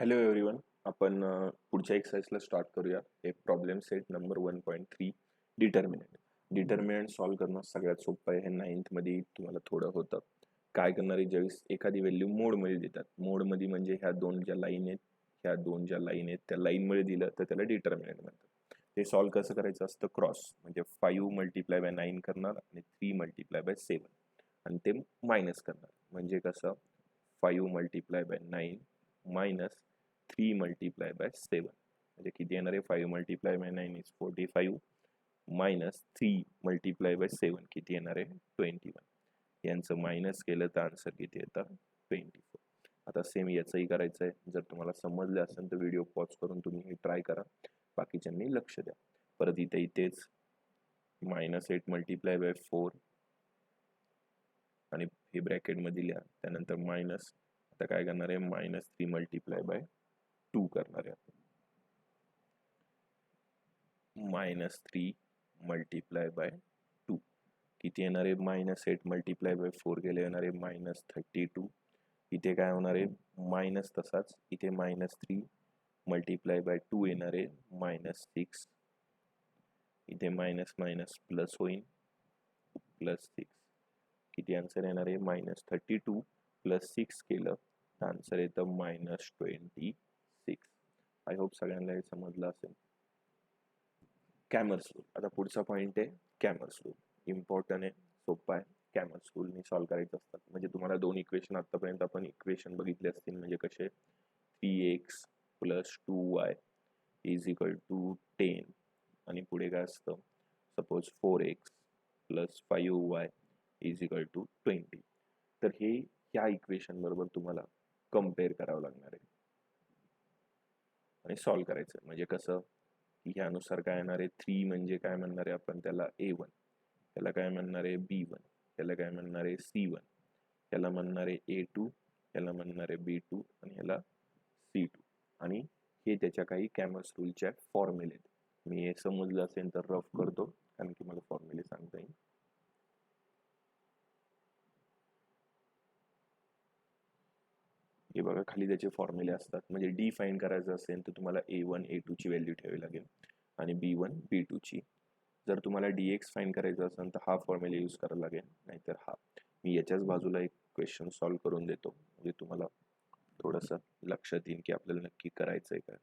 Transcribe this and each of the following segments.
Hello everyone. आपण पुढच्या एक्सरसाइजला start करूया. एक problem set number 1.3 determinant. Determinant solve करणं सगळ्यात सोपं आहे. हे 9th मध्ये तुम्हाला थोडं होतं. काय करणार आहे, ज्यावेळेस एखादी व्हॅल्यू मोडमध्ये देतात, मोडमध्ये म्हणजे ह्या दोन ज्या लाईन आहेत त्या लाईनमध्ये दिलं तर त्याला डिटर्मिनंट म्हणतात. ते सॉल्व्ह कसं करायचं असतं, क्रॉस म्हणजे 5 मल्टिप्लाय बाय 9 करणार आणि 3 मल्टिप्लाय बाय 7 आणि ते मायनस करणार. म्हणजे कसं, 5 multiply by 9 minus 3 multiply by 7 म्हणजे किती येणार आहे, 5 multiply by 9 is 45 minus 3 multiply by 7 किती येणार आहे, 21. यांचं मायनस केलं तर आन्सर किती येतं, 24. आता सेम याचंही करायचं आहे. जर तुम्हाला समजलं असेल तर व्हिडिओ पॉज करून तुम्ही हे ट्राय करा, बाकीच्यांनी लक्ष द्या. परत इथेच -8 मल्टिप्लाय बाय 4 आणि हे ब्रॅकेटमध्ये लिहा, त्यानंतर मायनस. आता काय करणार आहे, -3 मल्टिप्लाय बाय 2 करणार आहे. -3 मल्टिप्लाय बाय 2 किती येणार आहे, -8 मल्टिप्लाय बाय 4 गेले येणार आहे -32. इथे काय होणार आहे, मायनस तसाच, इथे -3 मल्टिप्लाय बाय 2 येणार आहे -6. इथे मायनस मायनस प्लस होईल, +6. किती आन्सर येणार आहे, -32 + 6 केलं तर आन्सर येतं -26. आय होप सगळ्यांना हे समजलं असेल. कॅमर्स रूल. आता पुढचा पॉईंट आहे कॅमर्स रूल. इम्पॉर्टंट आहे, सोपं आहे. कॅमर्स रूलनी सॉल्व्ह करायचं असतात. म्हणजे तुम्हाला दोन इक्वेशन आतापर्यंत आपण इक्वेशन बघितले असतील, म्हणजे कसे 3x + 2y = 10 आणि पुढे काय असतं, सपोज 4x + 5y = 20. तर हे ह्या इक्वेशन बरोबर तुम्हाला कम्पेअर करावं लागणार आहे आणि सॉल्व्ह करायचं. म्हणजे कसं, ह्यानुसार काय येणार आहे, 3 म्हणजे काय म्हणणार आहे आपण त्याला A1, त्याला काय म्हणणार आहे B1, त्याला काय म्हणणार आहे C1, त्याला म्हणणार आहे A2, त्याला म्हणणार आहे B2 आणि ह्याला C2. आणि हे त्याच्या काही कॅमर्स रूलच्या फॉर्म्युले. मी हे समजलं असेल तर रफ करतो, कारण की मला फॉर्म्युले सांगता येईल. हे बघा, खाली त्याचे फॉर्म्युले असतात. म्हणजे डी फाईन करायचं असेल तर तुम्हाला A1 A2 ची व्हॅल्यू ठेवावी लागेल आणि B1 B2 ची. जर तुम्हाला dx फाईन करायचं असेल तर हा फॉर्म्युला यूज करावा लागेल, नाहीतर हा. मी याच्याच बाजूला एक क्वेश्चन सॉल्व्ह करून देतो, म्हणजे तुम्हाला थोडंसं लक्षात येईल की आपल्याला नक्की करायचंय काय.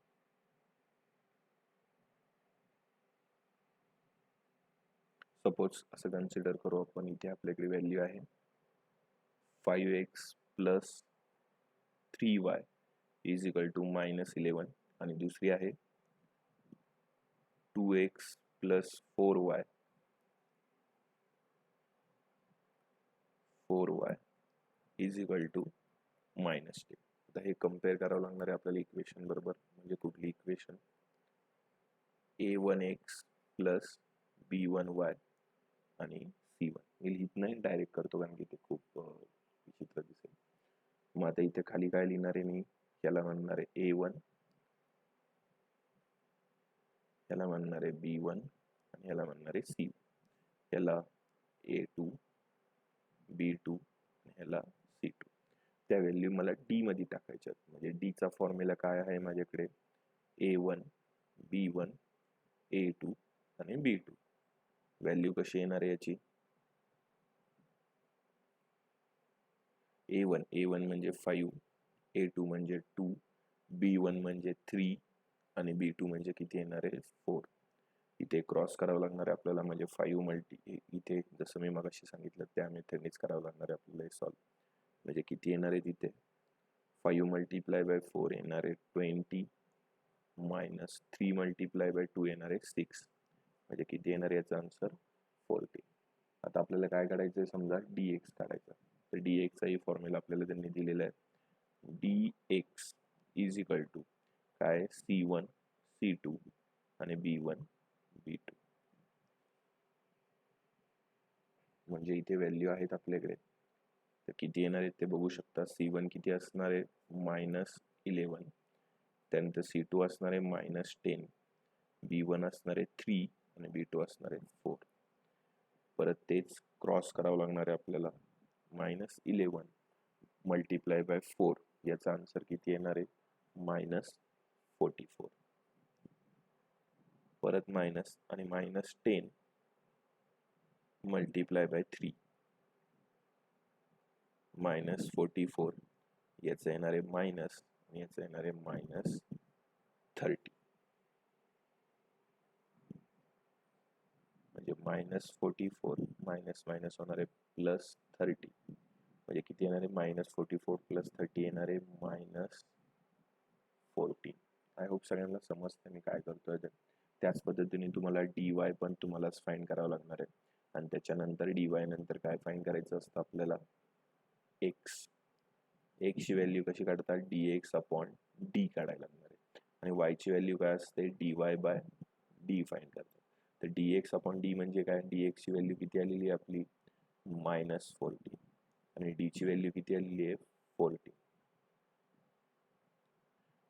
सपोज असं कन्सिडर करू आपण, इथे आपल्याकडे व्हॅल्यू आहे 5x + 3y = -11 आणि दुसरी आहे 2x + 4y = -10. आता हे कम्पेअर करावं लागणार आहे आपल्याला इक्वेशन बरोबर. म्हणजे कुठली इक्वेशन, A1x + B1y आणि C1. मी लिहित नाही, डायरेक्ट करतो, कारण की ते खूप विचित्र दिसेल. मग आता इथे खाली काय लिहिणार आहे मी, याला म्हणणार आहे A1, याला म्हणणार आहे B1 आणि याला म्हणणार आहे C1. याला A2, B2 आणि ह्याला C2. त्या व्हॅल्यू मला डी मध्ये टाकायच्यात. म्हणजे डी चा फॉर्म्युला काय आहे माझ्याकडे, A1 B1 A2 आणि B2. व्हॅल्यू कशी येणार आहे याची, A1 म्हणजे 5, A2 म्हणजे 2, B1 म्हणजे 3 आणि B2 म्हणजे किती येणार आहे, 4. इथे क्रॉस करावं लागणार आहे आपल्याला. म्हणजे 5 इथे जसं मी मगाशी सांगितलं त्या मेथडनेच करावं लागणार आहे आपल्याला हे सॉल्व्ह. म्हणजे किती येणार आहे, तिथे 5 मल्टिप्लाय बाय 4 येणार आहे 20 मायनस 3 मल्टिप्लाय बाय 2 येणार आहे 6. म्हणजे किती येणार आहे याचा आन्सर, 40. आता आपल्याला काय काढायचं आहे, समजा dx काढायचा. तर dx चा फॉर्म्युला आपल्याला त्यांनी दिलेला आहे. dx = काय, C1 C2 आणि B1 B2. म्हणजे इथे व्हॅल्यू आहेत आपल्याकडे, तर किती येणार आहेत ते बघू शकता. C1 किती असणार आहे, -11. त्यानंतर C2 असणार आहे -10, B1 असणार आहे 3 आणि B2 असणार आहे 4. परत तेच क्रॉस करावं लागणार आहे आपल्याला. -11 मल्टिप्लाय बाय 4 याचा आन्सर किती येणार आहे, -44, परत मायनस आणि -10 मल्टिप्लाय बाय 3 -44, याचं येणार आहे मायनस आणि याचं येणार आहे -30, म्हणजे -44 मायनस मायनस होणार आहे +30, म्हणजे किती येणार आहे -44 + 30 येणार आहे -14. आय होप सगळ्यांना समजतं मी काय करतोय ते. त्याच पद्धतीने तुम्हाला dy पण तुम्हालाच फाइंड करावं लागणार आहे आणि त्याच्यानंतर dy नंतर काय फाइंड करायचं असतं आपल्याला x ची व्हॅल्यू कशी काढतात dx/d काढायला लागणार आहे आणि y ची व्हॅल्यू काय असते dy/d फाइंड करतात. तर dx/d म्हणजे काय, dx ची व्हॅल्यू किती आलेली आहे आपली -14 आणि d ची व्हॅल्यू किती आलेली आहे 14.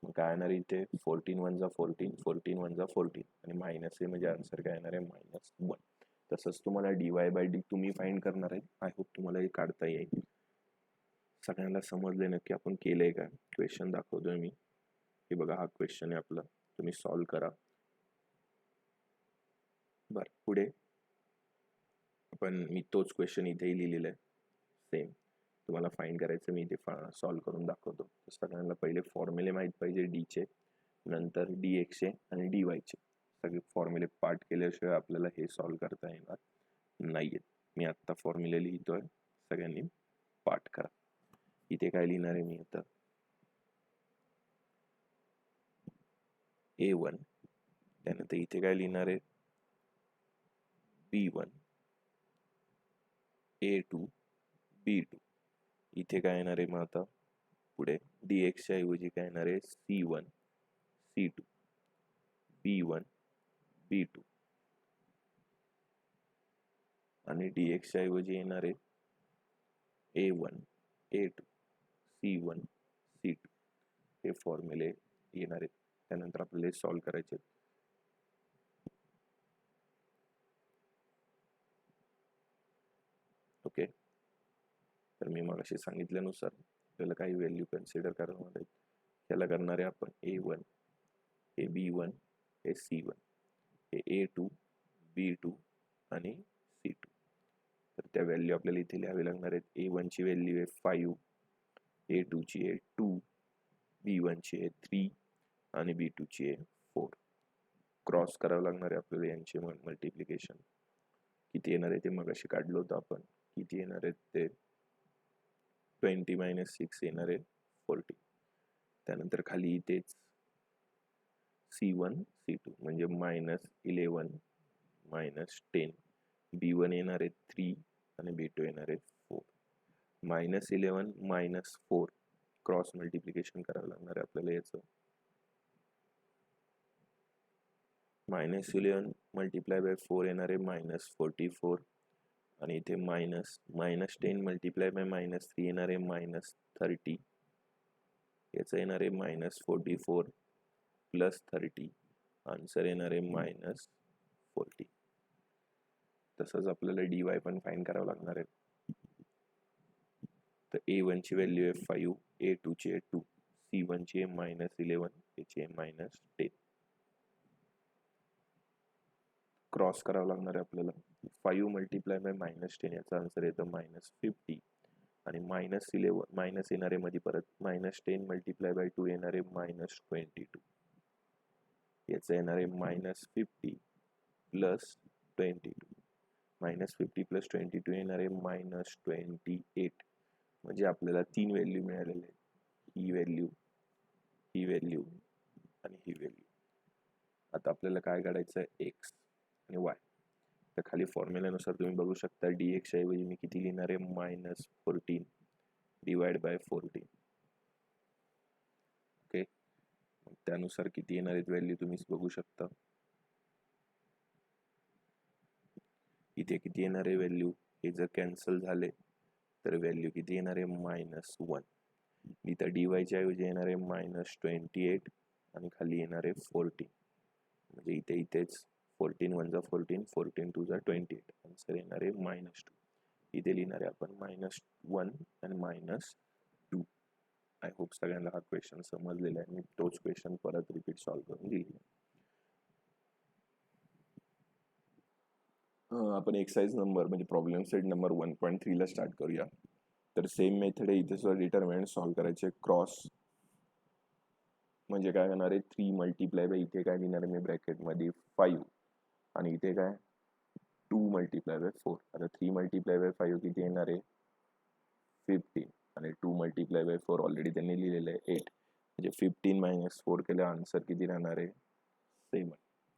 मग काय येणार इथे 14 1 जा 14, 14 1 जा 14 आणि मायनस आहे म्हणजे आन्सर काय येणार आहे -1. तसंच तुम्हाला dy/d तुम्ही फाइंड करणार आहे. आय होप तुम्हाला हे काढता येईल. सगळ्यांना समजले नक्की आपण केलंय का. क्वेश्चन दाखवतोय मी. हे बघा हा क्वेश्चन आहे आपला, तुम्ही सॉल्व करा. बर पुढे मी तोच क्वेश्चन इथेही लिहिलेला आहे सेम. तुम्हाला फाइंड करायचं, मी इथे सॉल्व करून दाखवतो. सगळ्यांना पहिले फॉर्म्युले माहीत पाहिजे डी चे, नंतर dx चे आणि dy चे. सगळे फॉर्म्युले पाठ केल्याशिवाय आपल्याला हे सॉल्व करता येणार नाहीये. मी आत्ता फॉर्म्युले लिहितोय, सगळ्यांनी पाठ करा. इथे काय लिहिणार आहे मी आता a1, त्यानंतर इथे काय लिहिणार आहे b1, a2, b2. इथे काय येणार आहे मग आता पुढे dx च्या ऐवजी काय येणार आहे c1, c2, b1, b2 आणि dx च्या ऐवजी येणार आहे a1, a2, c1, c2. हे फॉर्म्युले येणार आहेत. त्यानंतर आपल्याला सॉल्व करायचे. ओके, तर मी मगाशी सांगितल्यानुसार आपल्याला काही व्हॅल्यू कन्सिडर करणार आहेत. त्याला करणार आहे आपण a1, हे b1, हे c1, हे a2, b2 आणि c2. तर त्या व्हॅल्यू आपल्याला इथे लिहावे लागणार आहेत. a1 ची व्हॅल्यू आहे 5, a2 ची आहे 2, b1 ची आहे 3 आणि b2 ची आहे 4. क्रॉस करावं लागणार आहे आपल्याला यांचे मल्टिप्लिकेशन. किती येणार आहे ते मगाशी काढलं होतं आपण. किती येणार आहेत ते 20 - 6 येणार आहे 40. त्यानंतर खाली इथेच c1 c2 म्हणजे -11 -10, b1 येणार आहे 3 आणि b2 येणार आहे 4. -11 -4 क्रॉस मल्टिप्लिकेशन करावं लागणार आहे आपल्याला याचं. -11 मल्टिप्लाय बाय 4 येणार आहे -44 आणि इथे -10 मल्टिप्लाय बाय -3 येणार आहे -30. याचं येणार आहे -44 + 30, आन्सर येणार आहे -40. तसंच आपल्याला dy पण फाइंड करावं लागणार आहे. तर a1 ची व्हॅल्यू आहे 5, a2 ची आहे 2, c1 ची आहे -11, याची आहे -10. क्रॉस करावं लागणार आहे आपल्याला. 5 मल्टिप्लाय बाय -10 याचा आन्सर येतं -50 आणि -11 मायनस येणार आहे मध्ये परत -10 मल्टिप्लाय बाय 2 येणार आहे -22. याचं येणार आहे -50 + 22. -50 + 22 येणार आहे -28. म्हणजे आपल्याला 3 व्हॅल्यू मिळालेले आहेत. ही व्हॅल्यू, ही व्हॅल्यू आणि ही व्हॅल्यू. आता आपल्याला काय काढायचं आहे x आणि y. तर खाली फॉर्म्युल्यानुसार तुम्ही बघू शकता dx च्या ऐवजी मी किती लिहिणार आहे -14 डिवाइड बाय 14. ओके, त्यानुसार किती येणार आहेत व्हॅल्यू तुम्ही बघू शकता. इथे किती येणार आहे व्हॅल्यू, हे जर कॅन्सल झाले तर व्हॅल्यू किती येणार आहे -1. इथं dy च्या ऐवजी येणार आहे -28 आणि खाली येणार आहे 14. म्हणजे इथेच 14 1 जा 14, 14 2 जा 28, आन्सर येणार आहे -2. इथे लिहिणार आहे आपण -1 आणि -2. आय होप सगळ्यांना हा क्वेश्चन समजलेला आहे. मी तोच क्वेश्चन परत रिपीट सॉल्व्ह करून दिली. आपण एक्सरसाइज नंबर म्हणजे प्रॉब्लेम सेट नंबर 1.3 ला स्टार्ट करूया. तर सेम मेथड आहे इथे सुद्धा डिटर्मिनंट सॉल्व्ह करायचे. क्रॉस म्हणजे काय करणार आहे 3 मल्टिप्लाय बाय इथे काय लिहिणार आहे मी ब्रॅकेटमध्ये 5 आणि इथे काय 2 मल्टिप्लाय बाय 4. आता 3 मल्टिप्लाय बाय 5 किती येणार आहे 15 आणि 2 मल्टिप्लाय बाय 4 ऑलरेडी त्यांनी लिहिलेलं आहे 8. म्हणजे 15 मायनस 4 केलं आन्सर किती राहणार आहे 7.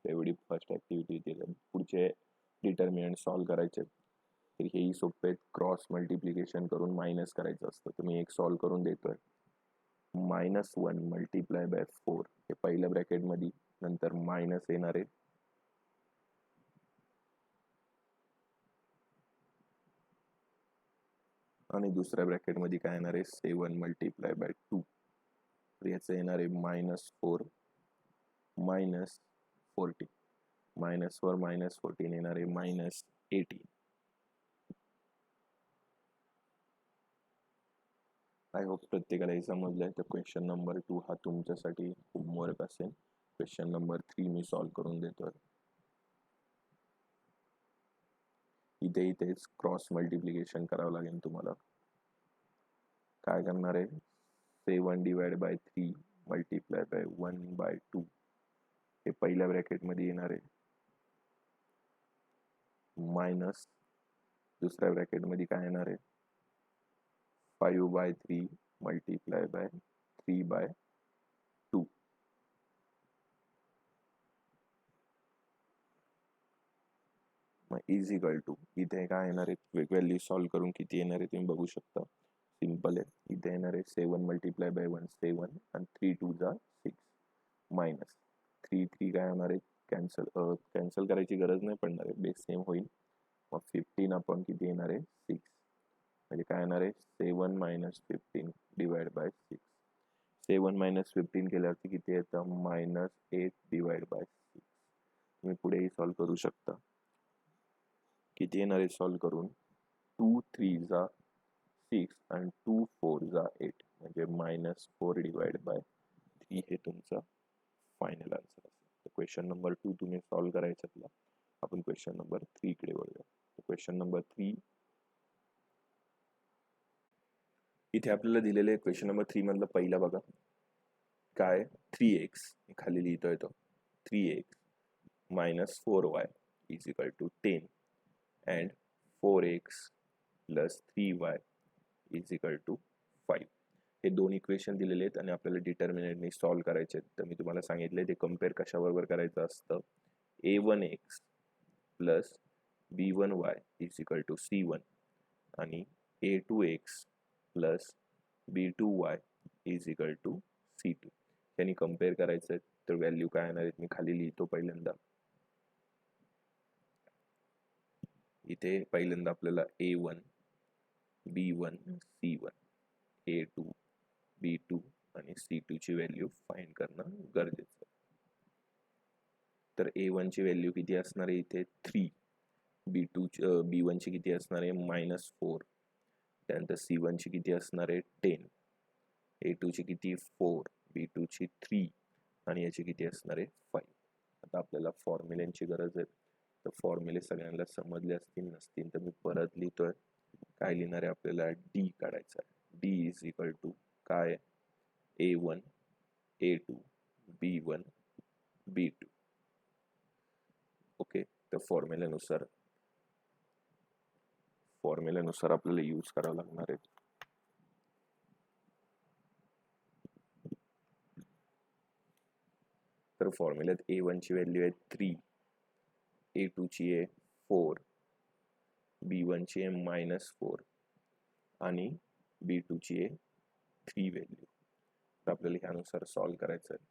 एवढी फर्स्ट ऍक्टिव्हिटी इथे. पुढचे डिटर्मिनंट सॉल्व्ह करायचे. तर हेही सोपे आहेत. क्रॉस मल्टिप्लिकेशन करून मायनस करायचं असतं. तर मी एक सॉल्व्ह करून देतोय. -1 मल्टिप्लाय बाय 4 हे पहिल्या ब्रॅकेटमध्ये, नंतर मायनस येणार आहे आणि दुसऱ्या ब्रॅकेटमध्ये काय येणार आहे 7 मल्टिप्लाय बाय 2. तर याचं येणार आहे -4 -14. -4 -14 येणार आहे -18. आय होप प्रत्येकाला हे समजलंय. तर क्वेश्चन नंबर 2 हा तुमच्यासाठी होमवर्क असेल. क्वेश्चन नंबर 3 मी सॉल्व्ह करून देतोय. इथेच क्रॉस मल्टिप्लिकेशन करावं लागेल तुम्हाला. काय करणार आहे 7 डिवाइड बाय 3 मल्टिप्लाय बाय 1/2 हे पहिल्या ब्रॅकेटमध्ये येणार आहे मायनस दुसऱ्या ब्रॅकेटमध्ये काय येणार आहे 5/3 मल्टिप्लाय बाय 3/2. मग इज इक्वल टू इथे काय येणार आहे व्हॅल्यू सॉल्व्ह करून किती येणार आहे तुम्ही बघू शकता. सिंपल आहे. इथे येणार आहे 7 मल्टिप्लाय बाय 1 7 आणि 3 2 जा 6 मायनस 3 3 काय होणार आहे कॅन्सल करायची गरज नाही पडणार आहे. बेस सेम होईल. मग 15 आपण किती येणार आहे 6 म्हणजे काय येणार आहे 7 मायनस 15 डिवाइड बाय 6. 7 मायनस 15 केल्यावरती किती येतं -8 डिवाइड बाय 6. तुम्ही पुढेही सॉल्व्ह करू शकता. किती येणार आहे सॉल्व्ह करून 2 3 जा 6 आणि 2 4 जा 8 म्हणजे -4 डिवाइड बाय 3 हे तुमचं फायनल आन्सर असेल. क्वेश्चन नंबर 2 तुम्ही सॉल्व्ह करायचं. आपण क्वेश्चन नंबर 3 कडे वळूया. क्वेश्चन नंबर 3 इथे आपल्याला दिलेले क्वेश्चन नंबर 3 मधलं पहिला बघा काय 3x खाली लिहितोय तो 3x minus 4y is equal to 10 and 4x plus 3y is equal to 5. हे दोन इक्वेशन दिलेले आहेत आणि आपल्याला डिटर्मिनंटनी सॉल्व्ह करायचे आहेत. तर मी तुम्हाला सांगितले ते कम्पेअर कशाबरोबर करायचं असतं a1x plus b1y is equal to c1 आणि a2x plus b2y is equal to c2. त्यांनी कम्पेअर करायचं आहे. तर व्हॅल्यू काय येणार आहेत मी खाली लिहितो पहिल्यांदा. इथे पहिल्यांदा आपल्याला a1 b1 c1 a2 b2 आणि c2 ची व्हॅल्यू फाइंड करणं गरजेचं. तर a1 ची व्हॅल्यू किती असणार आहे इथे 3, b1 ची किती असणार आहे -4, त्यानंतर c1 ची किती असणार आहे 10, a2 ची किती 4, b2 ची 3 आणि याची किती असणार आहे 5. आता आपल्याला फॉर्म्युल्यांची गरज आहे. तर फॉर्म्युले सगळ्यांना समजले असतील नसतील तर मी परत लिहितोय. काय लिहिणार आहे आपल्याला डी काढायचा आहे. डी इज इक्वल टू काय a1 a2 b1 b2. Okay. तर फॉर्म्युल्यानुसार आपल्याला यूज करावं लागणार आहे. तर फॉर्म्युल्यात a1 ची व्हॅल्यू आहे 3, a2 ची आहे 4, b1 ची आहे -4 आणि b2 ची आहे 3 व्हॅल्यू. तर आपल्याला ह्यानुसार सॉल्व्ह करायचं आहे.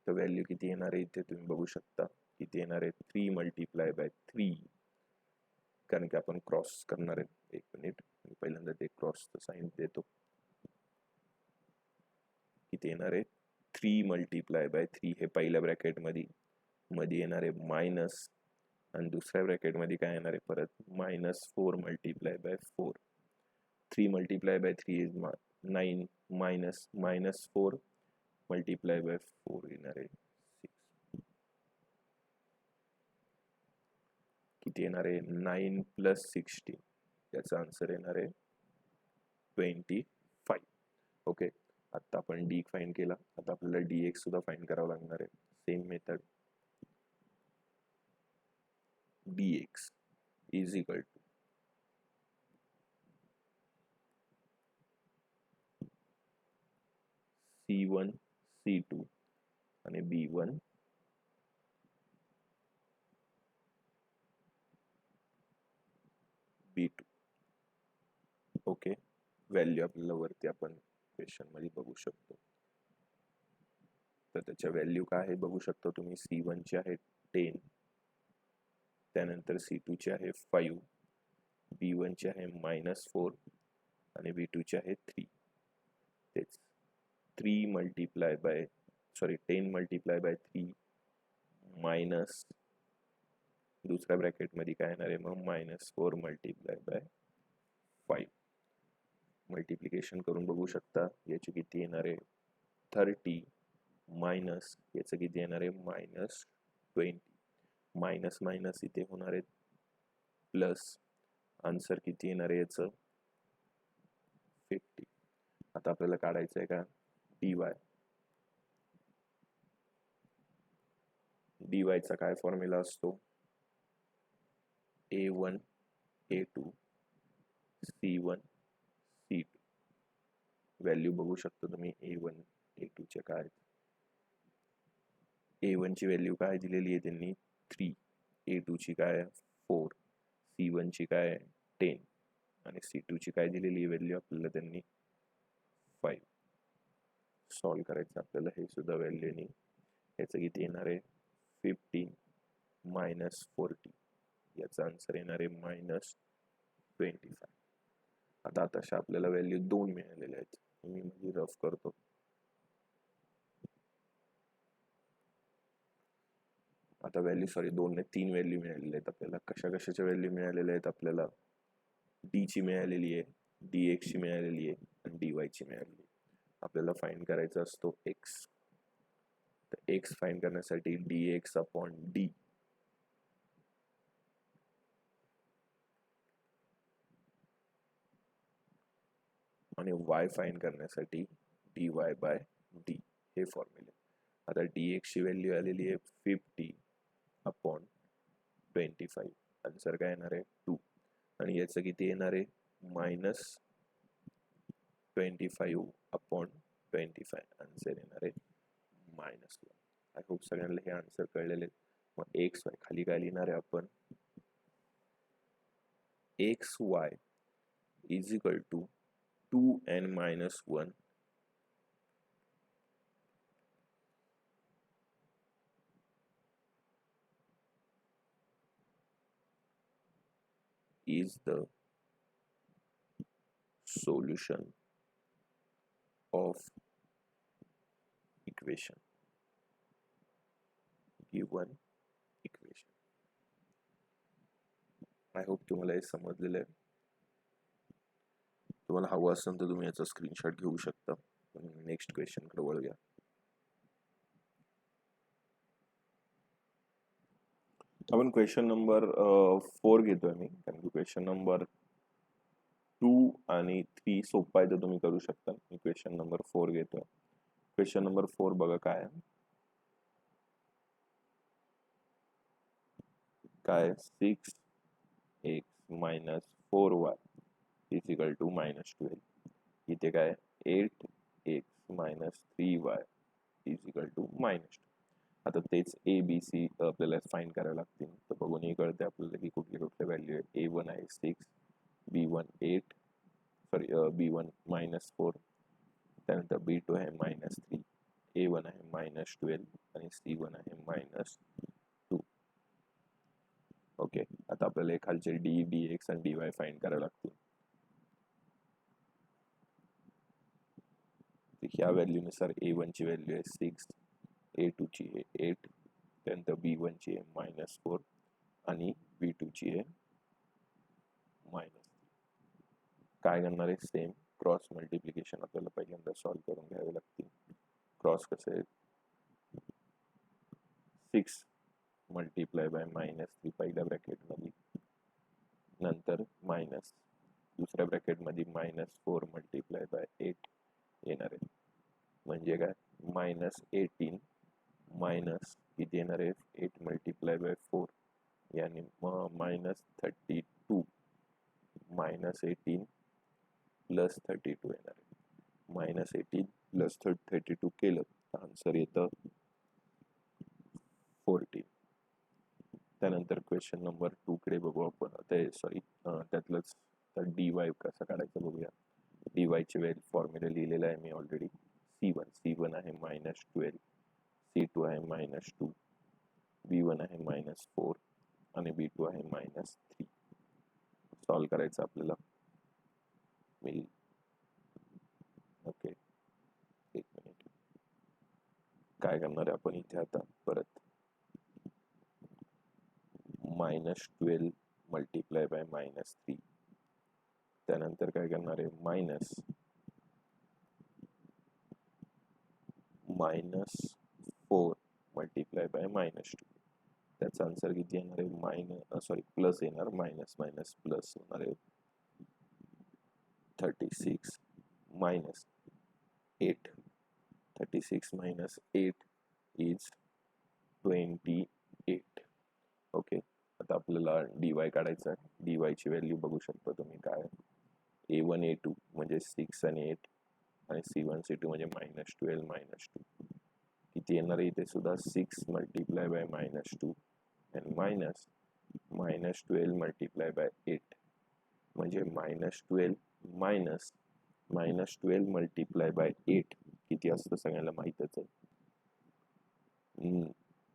तर व्हॅल्यू किती येणार आहे इथे तुम्ही बघू शकता. किती येणार आहे 3 मल्टिप्लाय बाय 3 कारण की आपण क्रॉस करणार आहे. एक मिनिट मी पहिल्यांदा ते क्रॉसचं साइन देतो. किती येणार आहे 3 मल्टिप्लाय बाय 3 हे पहिल्या ब्रॅकेट मध्ये येणार आहे मायनस आणि दुसऱ्या ब्रॅकेट मध्ये काय येणार आहे परत -4 multiply by 4. 3 multiply by 3 is 9 minus 4 multiply by 4 येणार आहे 6. किती येणार आहे 9 प्लस 16, याचा आन्सर येणार आहे 25. ओके, आता आपण डी फाइंड केला, आता आपल्याला dx सुद्धा फाइंड करावं लागणार आहे. Same method, dx is equal to C1 C2 आणि B1 B2. ओके, व्हॅल्यू आपल्याला वरती आपण क्वेश्चन मध्ये बघू शकतो. तर त्याच्या व्हॅल्यू काय आहे बघू शकतो तुम्ही. C1 ची आहे 10, त्यानंतर C2 ची आहे 5, B1 ची आहे -4 आणि B2 ची आहे 3. तेच 10 मल्टिप्लाय बाय 3 मायनस दुसऱ्या ब्रॅकेट मध्ये काय येणार आहे मग -4 मल्टिप्लाय बाय 5. मल्टिप्लिकेशन करून बघू शकता, याची किती येणार आहे 30 मायनस याचं किती येणार आहे -20. मायनस मायनस इथे होणार आहे प्लस, आन्सर किती येणार आहे याचं 50. आता आपल्याला काढायचं आहे का dy चा काय फॉर्म्युला असतो a1 a2 c1 c2. Value बघू शकतो तुम्ही a1 a2 चे काय. a1 ची व्हॅल्यू काय दिलेली आहे त्यांनी 3, a2 ची काय 4, c1 ची काय 10 आणि c2 ची काय दिलेली आहे व्हॅल्यू आपल्याला त्यांनी 5. सॉल्व करायचं आपल्याला हे सुद्धा व्हॅल्यूनी. याचं किती येणार आहे 15 मायनस 40, याचा आन्सर येणार आहे -25. आता तशा आपल्याला व्हॅल्यू 2 मिळालेल्या आहेत. मी म्हणजे रफ करतो. आता व्हॅल्यू 2 ने 3 व्हॅल्यू मिळालेल्या आहेत आपल्याला. कशाच्या व्हॅल्यू मिळालेल्या आहेत आपल्याला. डी ची मिळालेली आहे, dx ची मिळालेली आहे आणि dy ची मिळालेली आहे. आपल्याला फाइंड करायचा असतो x. तर x फाइंड करण्यासाठी dx अपॉन d आणि y फाइंड करण्यासाठी dy बाय d हे फॉर्म्युले. आता dx ची व्हॅल्यू आलेली आहे 50 अपॉन 25, आन्सर काय येणार आहे 2. आणि याचं किती येणार आहे -25 अपॉन 25, आन्सर येणार आहे -1. आय होप सगळ्यांना हे आन्सर कळलेले. मग एक्स वाय खाली काय लिहिणार आहे आपण, x y is equal to 2n-1 is the solution of equation given equation. I hope तुम्हाला हे समजलेलं आहे. तुम्हाला हवं असेल तर तुम्ही याचा स्क्रीनशॉट घेऊ शकता. नेक्स्ट क्वेश्चन कडे वळूया. आपण क्वेश्चन नंबर 4 घेतोय मी, कारण की क्वेश्चन नंबर 2 आणि 3 सोपा आहे, तर तुम्ही करू शकता. मी क्वेश्चन नंबर 4 घेतोय. क्वेश्चन नंबर 4 बघा काय आहे. काय 6x minus 4y is equal to -12. इथे काय 8x minus 3y is equal to -2. आता तेच ए बी सी आपल्याला फाइंड करावे लागतील. तर बघून हे कळते आपल्याला की कुठले कुठले व्हॅल्यू आहे. a1 आहे 6, b1 8 b1 -4, त्यानंतर b2 आहे -3, a1 आहे -12 आणि c1 आहे -2. ओके, आता आपल्याला खालचे डी dx आणि dy फाइंड करावे लागतील. ह्या व्हॅल्यूनुसार a1 ची व्हॅल्यू आहे 6, a2 ची आहे 8, त्यानंतर b1 ची आहे -4 आणि b2 ची आहे -3. काय करणार आहे सेम क्रॉस मल्टिप्लिकेशन आपल्याला पहिल्यांदा सॉल्व्ह करून घ्यावे लागतील. क्रॉस कसं आहे, 6 मल्टिप्लाय बाय -3 पहिल्या ब्रॅकेटमध्ये, नंतर मायनस दुसऱ्या ब्रॅकेटमध्ये -4 मल्टिप्लाय बाय 8 येणार आहे. म्हणजे काय, -18 मायनस किती येणार आहे, 8 मल्टिप्लाय बाय 4 यानी -32 -18 प्लस 32 येणार आहे. -18 प्लस 32 केलं तर आन्सर येतं 14. त्यानंतर क्वेश्चन नंबर 2 कडे बघू आपण. ते सॉरी त्यातलंच तर dy कसं काढायचं बघूया. dy चे वेळ फॉर्म्युला लिहिलेला आहे मी ऑलरेडी. c1 आहे -12, c2 आहे -2, b1 आहे -4 आणि b2 आहे -3. सॉल्व करायचं आपल्याला. मी ओके, एक मिनिट. काय करणार आहे आपण इथे आता परत -12 मल्टिप्लाय बाय -3, त्यानंतर काय करणार आहे -4 मल्टिप्लाय बाय -2. त्याचा आन्सर किती येणार आहे, प्लस येणार, मायनस मायनस प्लस होणार आहे 36 -8. 36 - 8 इज 28. ओके, आता आपल्याला dy काढायचं आहे. dy ची व्हॅल्यू बघू शकता तुम्ही काय, a1 a2 म्हणजे 6 आणि 8 आणि c1 c2 म्हणजे -12 -2. किती येणार आहे इथे सुद्धा, 6 मल्टिप्लाय बाय -2 आणि -12 मल्टिप्लाय बाय 8 म्हणजे -12 -12 मल्टिप्लाय बाय 8 किती असतं सगळ्यांना माहीतच आहे,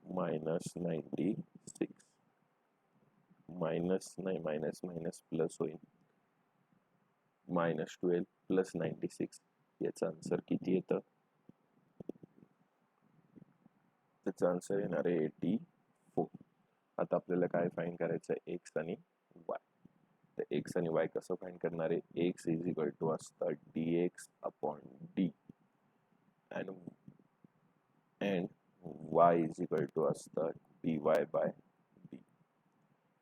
-96. मायनस नाही, मायनस मायनस प्लस होईल, -12 प्लस 96. याचा आन्सर किती येतं, त्याचा आन्सर येणार आहे 84. आता आपल्याला काय फाइंड करायचं आहे, एक्स आणि वाय. तर एक्स आणि वाय कसं फाइंड करणार आहे, एक्स इज इक्वल टू असतं dx upon D and y is equal to असतं dy by D.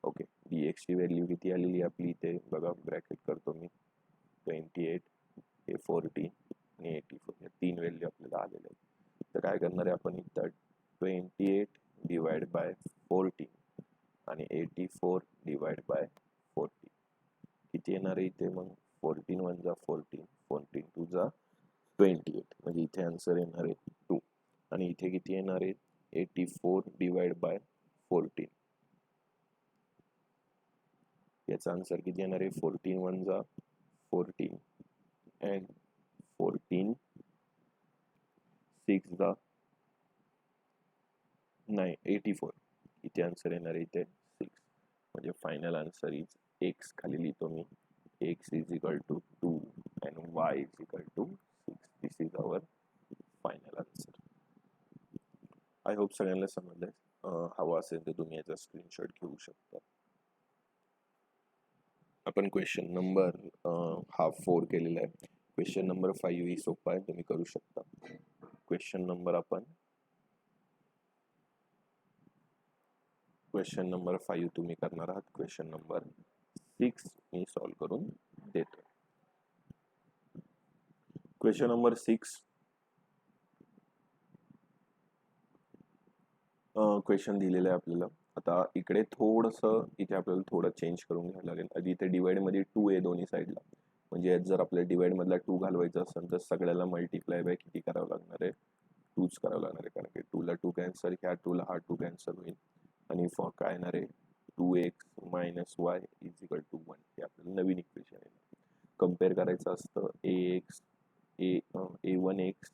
Okay, dx ची व्हॅल्यू किती आलेली आपली इथे बघा, ब्रॅकेट करतो मी, 28 हे 40 आणि 84 या 3 व्हॅल्यू आपल्याला आलेल्या आहेत. तर काय करणार आहे आपण इथं 28 डिवाइड बाय 14 आणि 84 डिवाइड बाय 40 किती येणार आहे इथे, मग 14 1 जा 14, 14 2 जा 28 म्हणजे इथे आन्सर येणार आहे 2. आणि इथे किती येणार आहे, 84 डिवाइड बाय 14, याचा आन्सर किती येणार आहे, 14 1 जा 14 and 14 6 जा 84. इथे आन्सर येणार आहे इथे 6. म्हणजे फायनल आन्सर इज एक्स खाली लिहितो मी, x is equal to 2 and y is equal to 6. This is our final answer. I hope सगळ्यांना समजलंय. हवा असेल तर तुम्ही याचा स्क्रीनशॉट घेऊ शकता. आपण क्वेश्चन नंबर 4 केलेला आहे. क्वेश्चन नंबर 5 ही सोपा आहे, तुम्ही करू शकता. क्वेश्चन नंबर 5 तुम्ही करणार आहात. क्वेश्चन नंबर 6 मी सॉल्व्ह करून देतो. क्वेश्चन नंबर 6 क्वेश्चन दिलेलं आहे आपल्याला. आता इकडे थोडंसं इथे आपल्याला थोडं चेंज करून घ्यायला लागेल. आधी इथे डिवाइड मध्ये 2 आहे दोन्ही साईडला, म्हणजे यात जर आपल्याला डिवाइड मधला 2 घालवायचा असेल तर सगळ्याला मल्टिप्लाय बाय किती करावं लागणार आहे, 2च करावं लागणार आहे. कारण की 2 ला 2 कॅन्सल, ह्या 2 ला हा 2 कॅन्सल होईल आणि फॉर काय येणार आहे, 2x minus y is equal to 1. हे आपल्याला नवीन इक्वेशन आहे. कम्पेअर करायचं असतं a1x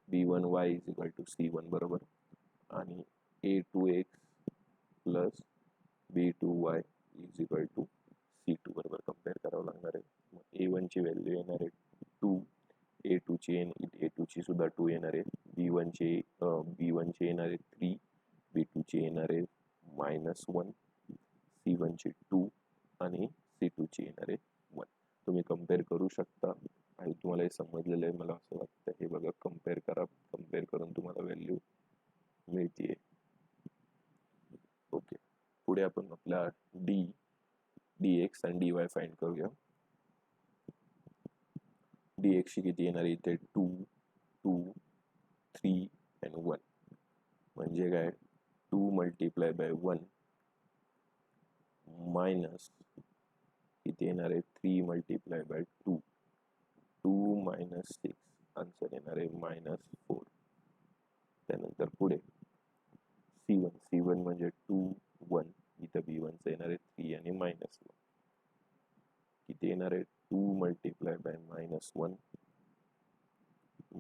b1y is equal to c1 बरोबर, आणि a2x plus b2y is equal to c2 बरोबर कम्पेअर करावं लागणार आहे. मग a1 ची व्हॅल्यू येणार आहे 2, a2 ची सुद्धा 2 येणार आहे, b1 ची येणार आहे 3, b2 ची येणार आहे -1, c1 ची 2 आणि c2 ची येणार आहे 1. तुम्ही कम्पेअर करू शकता आणि तुम्हाला हे समजलेलं आहे मला असं वाटतं. हे बघा, कम्पेअर करा, कम्पेअर करून तुम्हाला व्हॅल्यू मिळतीये. ओके, पुढे आपण आपला dx आणि dy फाइंड करूया. dx ची किती येणार आहे इथे 2, 2, 3 and 1 म्हणजे काय 2 मल्टिप्लाय बाय 1 मायनस किती येणार आहे 3 मल्टिप्लाय बाय 2, 2 मायनस 6 आन्सर येणार आहे -4. त्यानंतर पुढे c1 म्हणजे 2, 1 इथं b1 चं येणार आहे 3 आणि -1 किती येणार आहे 2 multiply by -1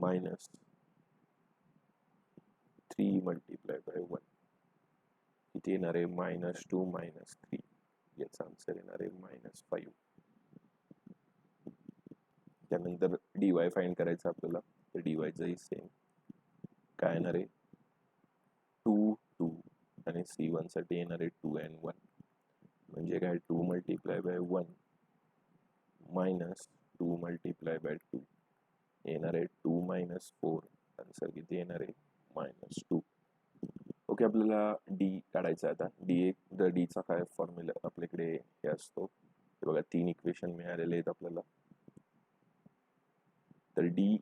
minus 3 multiply by 1 किती येणार आहे -2 -3 याचा आन्सर येणार आहे -5. त्यानंतर dy फाइंड करायचं आपल्याला. तर dy चं सेम काय येणार आहे 2, 2 आणि c1 साठी येणार आहे 2 and 1 म्हणजे काय 2 multiply by 1 minus 2 multiply by 2 येणार आहे 2 -4 आन्सर किती येणार आहे -2. ओके, आपल्याला डी काढायचा आता. डी चा काय फॉर्म्युला आपल्याकडे हे असतो हे बघा, 3 इक्वेशन मिळालेले आहेत आपल्याला. तर D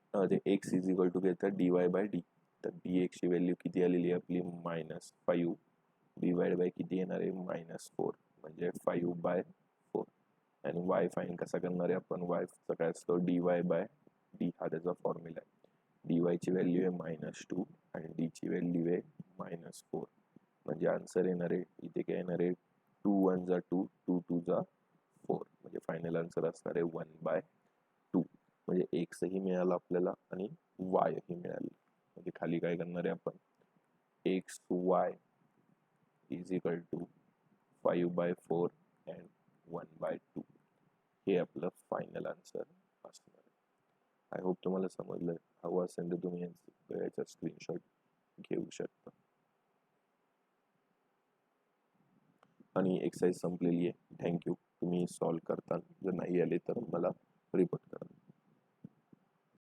x is equal to घेतात dy बाय डी. तर dx ची व्हॅल्यू किती आलेली आहे आपली -5 डिवाइड बाय किती येणार आहे -4 म्हणजे 5/4. आणि y फाइंड कसा करणार आहे आपण. y चा काय असतो dy बाय डी हा त्याचा फॉर्म्युला आहे. dy ची व्हॅल्यू आहे -2 आणि d ची व्हॅल्यू आहे -4 म्हणजे आन्सर येणार आहे इथे काय येणार आहे 2 1 जा 2, 2 2 जा 4 म्हणजे फायनल आन्सर असणार आहे 1/2. म्हणजे x ही मिळाला आपल्याला आणि y ही मिळाली. म्हणजे खाली काय करणार आहे आपण xy is equal to 5/4 and 1/2 हे आपलं फायनल आन्सर असणार आहे. आय होप तुम्हाला समजलं. हवं असेल तर तुम्ही याचा स्क्रीनशॉट घेऊ शकता. आणि एक्सरसाइज संपलेली आहे. थँक्यू. तुम्ही सॉल्व करता. जर नाही आले तर मला रिपोर्ट करा.